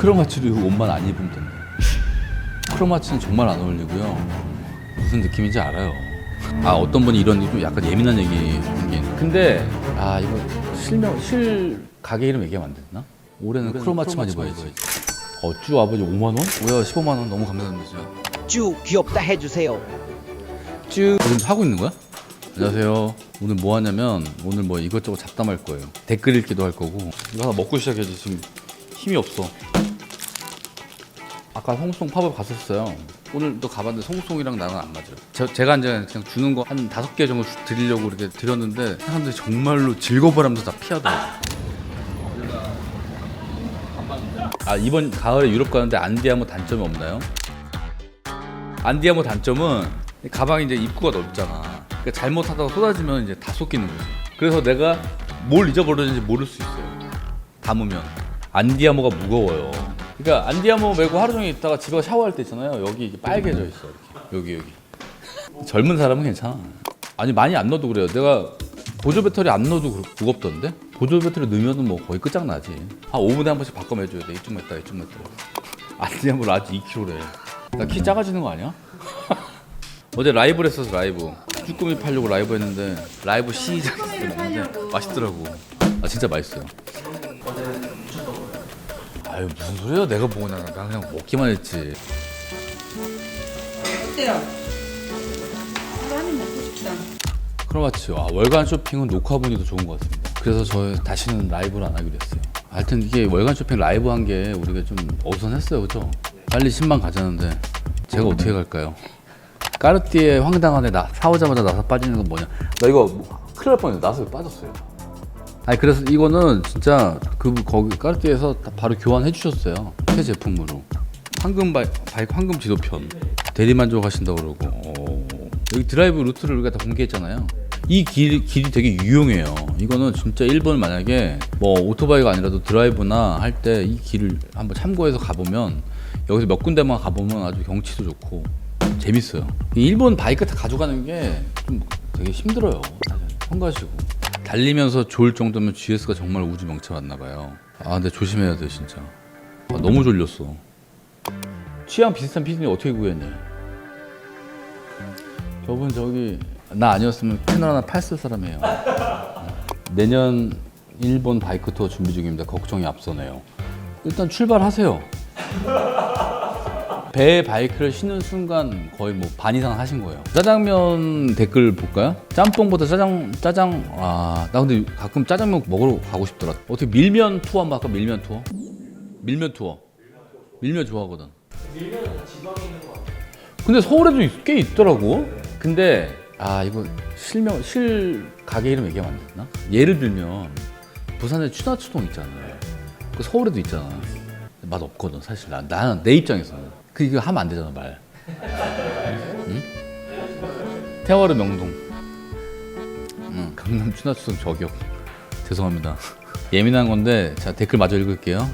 크로마츠도 옷만 안 입으면 된다. 크로마츠는 정말 안 어울리고요. 무슨 느낌인지 알아요. 아, 어떤 분이 이런 좀 약간 예민한 얘기 하긴. 근데 아, 이거 실 가게 이름 얘기하면 안 됐나? 올해는 크로마츠만 입어야지. 쭈 아버지 5만 원? 뭐야, 15만 원 너무 감사합니다. 쭈 귀엽다 해주세요. 쭈 지금 하고 있는 거야? 안녕하세요. 오늘 뭐 하냐면 오늘 뭐 이것저것 잡담할 거예요. 댓글 읽기도 할 거고. 이거 하나 먹고 시작해야지. 지금 힘이 없어. 아까 송송 팝업 갔었어요. 오늘도 가봤는데 송송이랑 나랑 안 맞아요. 제가 이제 그냥 주는 거 한 5개 정도 드리려고 이렇게 드렸는데 사람들이 정말로 즐거워하면서 다 피하더라고요. 아, 이번 가을에 유럽 가는데 안디아모 단점이 없나요? 안디아모 단점은 가방이 이제 입구가 넓잖아. 그러니까 잘못하다가 쏟아지면 이제 다 쏟기는 거지. 그래서 내가 뭘 잊어버렸는지 모를 수 있어요. 담으면. 안디아모가 무거워요. 그러니까 안디아모 메고 하루 종일 있다가 집에 가서 샤워할 때 있잖아요. 여기 이게 빨개져 있어. 이렇게. 여기. 젊은 사람은 괜찮아. 아니, 많이 안 넣어도 그래요. 내가 보조 배터리 안 넣어도 무겁던데? 보조 배터리 넣으면 뭐 거의 끝장나지. 한 5분에 한 번씩 바꿔 매줘야 돼. 이쪽 맸다, 이쪽 맸다. 안디아모 아직 2kg래. 나 키 작아지는 거 아니야? 어제 라이브를 했어서 라이브. 쭈꾸미 팔려고 라이브 했는데 라이브 시작했을 때 먹는데 맛있더라고. 아, 진짜 맛있어요. 아유, 무슨 소리야? 내가 보고 나 그냥 먹기만 했지. 어때요? 많이 먹고 싶다. 크로마츠. 아, 월간 쇼핑은 녹화분이 더 좋은 것 같습니다. 그래서 저 다시는 라이브를 안 하기로 했어요. 하여튼 이게 월간 쇼핑 라이브 한 게 우리가 좀 어수선했어요, 그죠? 빨리 10만 가자는데 제가 어떻게 갈까요? 까르띠에 황당한데 사오자마자 나사 빠지는 건 뭐냐? 나 이거 큰일 날 뻔했네. 나사 빠졌어요. 아니, 그래서 이거는 진짜 거기 까르띠에서 바로 교환해 주셨어요. 새 제품으로. 바이크 황금 지도편 대리만족 하신다고 그러고. 여기 드라이브 루트를 우리가 다 공개했잖아요. 이 길이 되게 유용해요. 이거는 진짜 일본 만약에 뭐 오토바이가 아니라도 드라이브나 할 때 이 길을 한번 참고해서 가보면, 여기서 몇 군데만 가보면 아주 경치도 좋고 재밌어요. 일본 바이크 다 가져가는 게 좀 되게 힘들어요. 성가시고 달리면서 좋을 정도면 GS가 정말 우주 명체 맞나 봐요. 아, 근데 조심해야 돼 진짜. 아, 너무 졸렸어. 취향 비슷한 피디님 어떻게 구했니? 저분 저기 나 아니었으면 캐논 하나 팔 사람이에요. 내년 일본 바이크 투어 준비 중입니다. 걱정이 앞서네요. 일단 출발하세요. 배에 바이크를 신는 순간 거의 뭐 반 이상 하신 거예요. 짜장면 댓글 볼까요? 짬뽕보다 짜장. 아, 나 근데 가끔 짜장면 먹으러 가고 싶더라. 어떻게 밀면 투어 한번 할까? 밀면 투어? 밀면 투어. 밀면 좋아하거든. 밀면은 다 지방에 있는 거 같아. 근데 서울에도 꽤 있더라고. 근데 아, 이거 실 가게 이름 얘기하면 안 되나? 예를 들면 부산에 추나추동 있잖아요. 그 서울에도 있잖아. 맛 없거든 사실. 나는 내 입장에서는 이거 하면 안 되잖아 말. 응? 태화르 명동. 강남 추나추동 저격. 죄송합니다. 예민한 건데 자, 댓글 마저 읽을게요.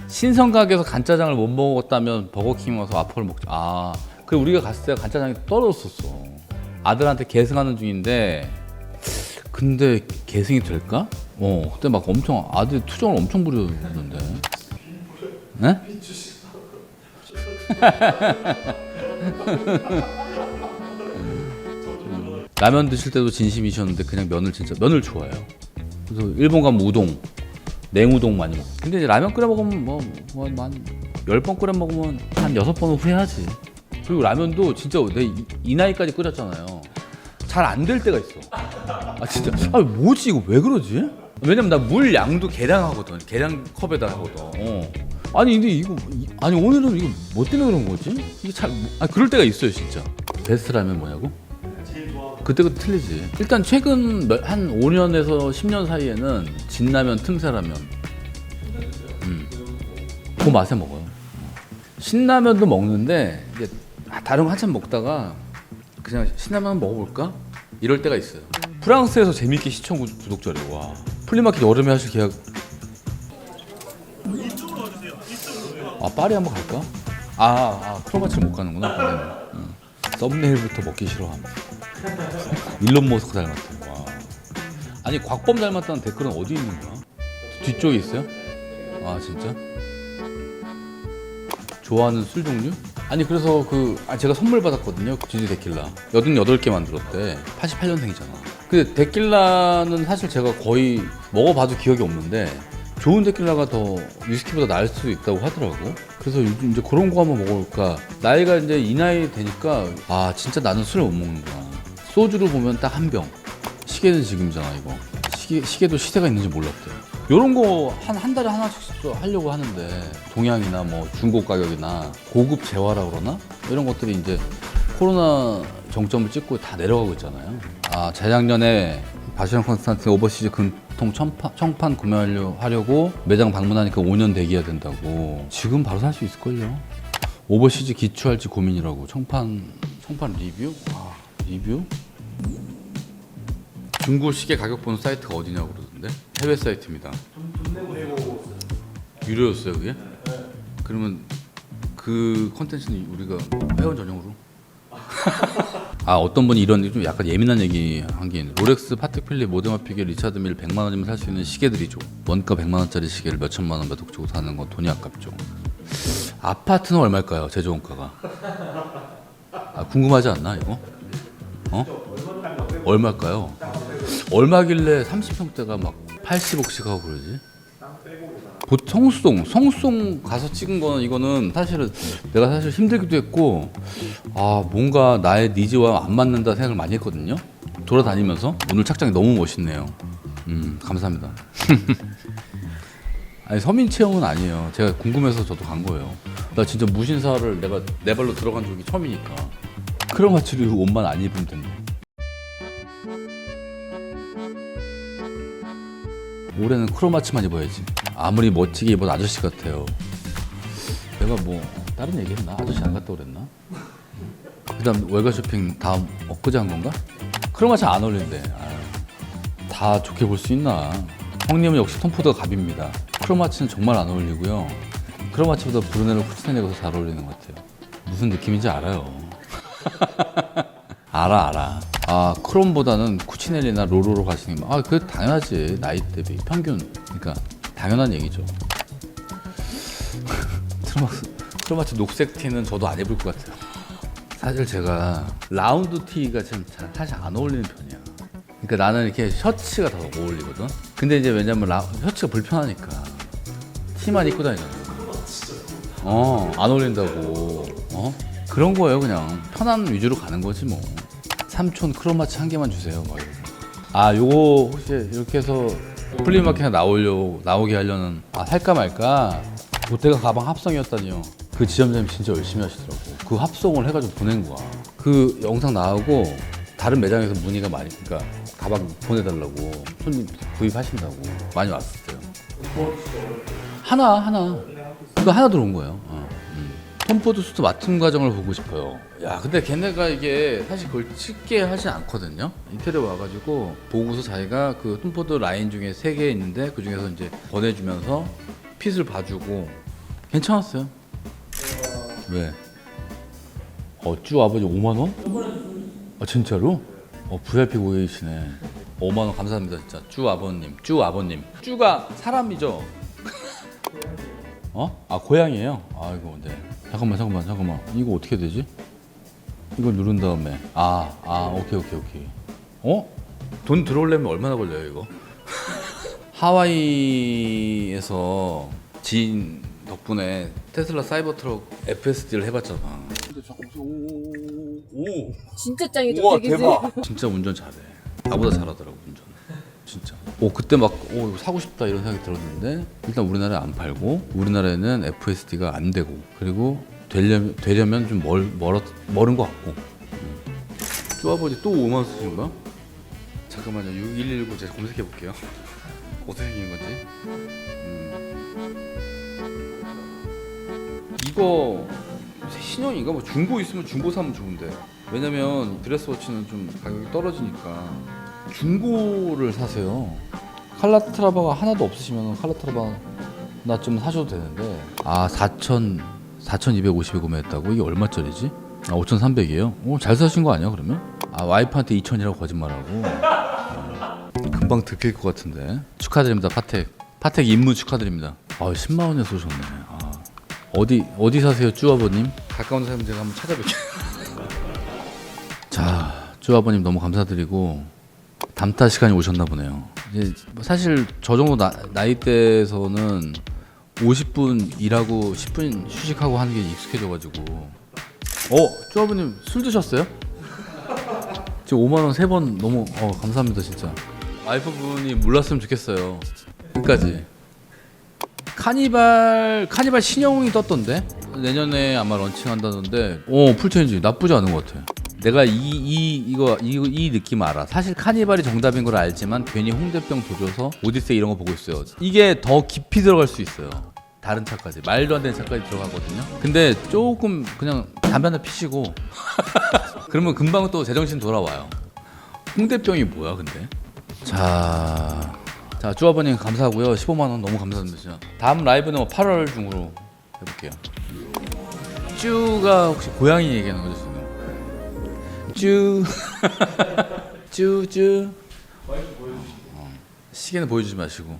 신선 가게에서 간짜장을 못 먹었다면 버거킹 와서 와퍼를 먹자. 아, 그리고 우리가 갔을 때 간짜장이 떨어졌었어. 아들한테 계승하는 중인데 근데 계승이 될까? 그때 막 엄청 아들 투정을 엄청 부렸는데. 네? 라면 드실 때도 진심이셨는데 그냥 면을 좋아해요. 그래서 일본 가면 우동, 냉우동 많이 먹고. 근데 이제 라면 끓여 먹으면 한 10번 끓여 먹으면 한 6번은 후회하지. 그리고 라면도 진짜 이 나이까지 끓였잖아요. 잘 안 될 때가 있어. 아, 진짜. 아, 뭐지 이거 왜 그러지? 왜냐면 나 물 양도 계량하거든. 계량 컵에다 하거든. 아니 근데 오늘은 이거 뭐 때문에 그런 거지? 이게 그럴 때가 있어요 진짜. 베스트 라면 뭐냐고? 그때그때 틀리지. 일단 최근 한 5년에서 10년 사이에는 진라면, 틈새라면. 그 맛에 먹어요. 신라면도 먹는데 이제 다른 거 한참 먹다가 그냥 신라면 먹어볼까? 이럴 때가 있어요. 프랑스에서 재밌게 시청 구독자래. 와. 플리마켓 여름에 하실 계약. 아, 파리 한번 갈까? 크로마츠를 못 가는구나. 파리는. 썸네일부터 먹기 싫어함. 일론 머스크 닮았다. 와. 아니, 곽범 닮았다는 댓글은 어디 있는 거야? 뒤쪽에 있어요? 아 진짜? 좋아하는 술 종류? 아니 그래서 제가 선물 받았거든요. GG 데킬라 88개 만들었대. 88년생이잖아. 근데 데킬라는 사실 제가 거의 먹어봐도 기억이 없는데 좋은 데킬라가 더 위스키보다 나을 수도 있다고 하더라고. 그래서 요즘 이제 그런 거 한번 먹어볼까. 나이가 이제 이 나이 되니까 아 진짜 나는 술을 못 먹는구나. 소주로 보면 딱 한 병. 시계는 지금이잖아 이거. 시계도 시대가 있는지 몰랐대. 요런 거 한 달에 하나씩 하려고 하는데 동양이나 뭐 중고 가격이나 고급 재화라 그러나 이런 것들이 이제 코로나 정점을 찍고 다 내려가고 있잖아요. 아 재작년에 바시랑 콘스탄틴 오버시즈 금통 청판 구매하려고 매장 방문하니까 5년 대기해야 된다고. 지금 바로 살 수 있을걸요. 오버시즈 기추할지 고민이라고. 청판 리뷰? 아 리뷰? 중고 시계 가격 보는 사이트가 어디냐고 그러던데? 해외 사이트입니다. 유료였어요 그게? 그러면 그 컨텐츠는 우리가 회원 전용으로? 아 어떤 분이 이런 좀 약간 예민한 얘기 한 게 있는데 롤렉스, 파텍 필립, 모데마 피게, 리차드 밀 100만 원이면 살 수 있는 시계들이죠. 원가 100만 원짜리 시계를 몇 천만 원, 몇 억 주고 사는 건 돈이 아깝죠. 아파트는 얼마일까요? 제조 원가가? 아, 궁금하지 않나 이거? 어? 얼마일까요? 얼마길래 30평대가 막 80억씩 하고 그러지? 성수동 가서 찍은 거는 이거는 사실은 내가 사실 힘들기도 했고 아 뭔가 나의 니즈와 안 맞는다 생각을 많이 했거든요. 돌아다니면서 오늘 착장이 너무 멋있네요. 감사합니다. 아니 서민 체험은 아니에요. 제가 궁금해서 저도 간 거예요. 나 진짜 무신사를 내가 내 발로 들어간 적이 처음이니까 크로마츠류 옷만 안 입으면 된다. 올해는 크로마츠만 입어야지. 아무리 멋지게 입어도 아저씨 같아요. 내가 뭐 다른 얘기했나? 아저씨 안 갔다 그랬나? 그다음 월가 쇼핑 다음 엊그제 한 건가? 크로마츠 안 어울린대. 아유, 다 좋게 볼 수 있나? 형님은 역시 톰포드가 갑입니다. 크로마츠는 정말 안 어울리고요. 크로마츠보다 브루넬로 쿠치넬리가 더 잘 어울리는 것 같아요. 무슨 느낌인지 알아요. 알아. 아 크롬보다는 쿠치넬리나 로로로 가시는 게 그게 당연하지. 나이 대비 평균. 그러니까 당연한 얘기죠. 크로마츠 녹색 티는 저도 안 입을 것 같아요. 사실 제가 라운드 티가 지금 사실 안 어울리는 편이야. 그러니까 나는 이렇게 셔츠가 더 어울리거든. 근데 이제 왜냐면 셔츠가 불편하니까 티만 입고 다니잖아. 안 어울린다고. 그런 거예요. 그냥 편한 위주로 가는 거지 뭐. 삼촌 크로마츠 한 개만 주세요. 막 이러면서. 아 요거 혹시 이렇게 해서 플리마켓에 나오게 하려는 살까 말까. 롯데가 가방 합성이었다니요. 그 지점장님 진짜 열심히 하시더라고. 그 합성을 해가지고 보낸 거야. 그 영상 나오고 다른 매장에서 문의가 많이, 그러니까 가방 보내달라고 손님 구입하신다고 많이 왔었어요. 하나 그거 하나 들어온 거예요. 톰포드 수트 맞춤 과정을 보고 싶어요. 야 근데 걔네가 이게 사실 그걸 찍게 하진 않거든요. 인테리어 와가지고 보고서 자기가 그 톰포드 라인 중에 3개 있는데 그 중에서 이제 보내주면서 핏을 봐주고 괜찮았어요. 왜? 쭈 아버지 5만 원? 진짜로? VIP 고객이시네. 5만 원 감사합니다 진짜. 쭈 아버님. 쭈가 사람이죠? 고양이에요? 아이고 네. 잠깐만. 이거 어떻게 되지? 이걸 누른 다음에 오케이. 돈 들어오려면 얼마나 걸려요 이거? 하와이에서 지인 덕분에 테슬라 사이버트럭 FSD를 해봤잖아. 근데 잠깐만. 오. 진짜 짱이죠. 우와 되게 대박. 진짜 운전 잘해. 나보다 잘하더라고 운전. 진짜. 그때 막 이거 사고 싶다 이런 생각이 들었는데 일단 우리나라에 안 팔고 우리나라에는 FSD가 안 되고 그리고 되려면 좀 멀은 것 같고. 쭈아버지 또 5만 원 쓰신 거야? 잠깐만요. 6119 제가 검색해 볼게요. 어떻게 생긴 건지. 이거 신형인가? 뭐 중고 있으면 중고 사면 좋은데. 왜냐면 드레스워치는 좀 가격이 떨어지니까 중고를 사세요. 칼라트라바가 하나도 없으시면 칼라트라바나 좀 사셔도 되는데 4,250에 구매했다고? 이게 얼마짜리지? 5,300이에요? 잘 사신 거 아니야 그러면? 와이프한테 2,000이라고 거짓말하고. 금방 들킬 것 같은데. 축하드립니다 파텍 입무 축하드립니다. 아 10만 원에 쏘셨네. 아. 어디 사세요, 쭈아버님? 가까운 사람 제가 한번 찾아뵐게요. 자, 쭈아버님 너무 감사드리고 담타 시간이 오셨나 보네요. 이제 사실 저 정도 나이대에서는 50분 일하고 10분 휴식하고 하는 게 익숙해져가지고. 쭈아버님 술 드셨어요? 지금 5만 원 3번 너무 감사합니다 진짜. 와이프분이 몰랐으면 좋겠어요. 끝까지. 카니발 신형이 떴던데 내년에 아마 런칭한다던데. 풀체인지 나쁘지 않은 것 같아. 내가 이 느낌 알아. 사실 카니발이 정답인 걸 알지만 괜히 홍대병 도져서 오디세이 이런 거 보고 있어요. 이게 더 깊이 들어갈 수 있어요. 다른 차까지, 말도 안 되는 차까지 들어가거든요. 근데 조금 그냥 담배 하나 피시고 그러면 금방 또 제정신 돌아와요. 홍대병이 뭐야 근데. 자 쭈아버님 감사하고요. 15만 원 너무 감사합니다 진짜. 다음 라이브는 8월 중으로 해볼게요. 쭈가 혹시 고양이 얘기하는 거죠 지금? 쭈. 시계는 보여주지 마시고.